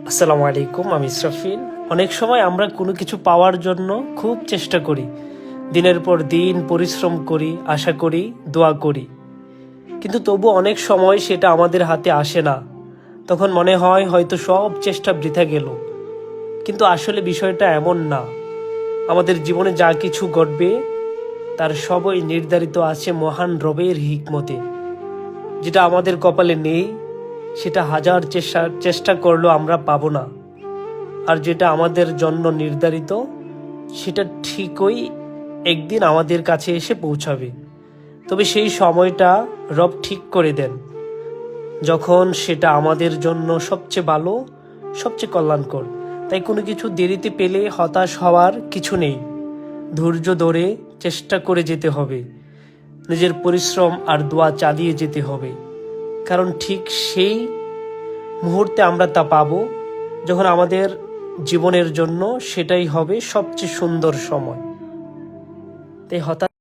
আসসালামু আলাইকুম, আমি ইসরাফিল। অনেক সময় আমরা কোনো কিছু পাওয়ার জন্য খুব চেষ্টা করি, দিনের পর দিন পরিশ্রম করি, আশা করি, দোয়া করি, কিন্তু তবু অনেক সময় সেটা আমাদের হাতে আসে না। তখন মনে হয় হয়তো সব চেষ্টা বৃথা গেল। কিন্তু আসলে বিষয়টা এমন না। আমাদের জীবনে যা কিছু ঘটবে তার সবই নির্ধারিত আছে মহান রবের হিকমতে। যেটা আমাদের কপালে নেই সেটা হাজার চেষ্টা করলেও আমরা পাবো না। আর যেটা আমাদের জন্য নির্ধারিত সেটা ঠিকই একদিন আমাদের কাছে এসে পৌঁছাবে। তবে সেই সময়টা রব ঠিক করে দেন, যখন সেটা আমাদের জন্য সবচেয়ে ভালো, সবচেয়ে কল্যাণকর। তাই কোনো কিছু দেরিতে পেলে হতাশ হওয়ার কিছু নেই। ধৈর্য ধরে চেষ্টা করে যেতে হবে, নিজের পরিশ্রম আর দোয়া চালিয়ে যেতে হবে। কারণ ঠিক সেই মুহূর্তে আমরা তা পাবো যখন আমাদের জীবনের জন্য সেটাই হবে সবচেয়ে সুন্দর সময়। তাই হতাশ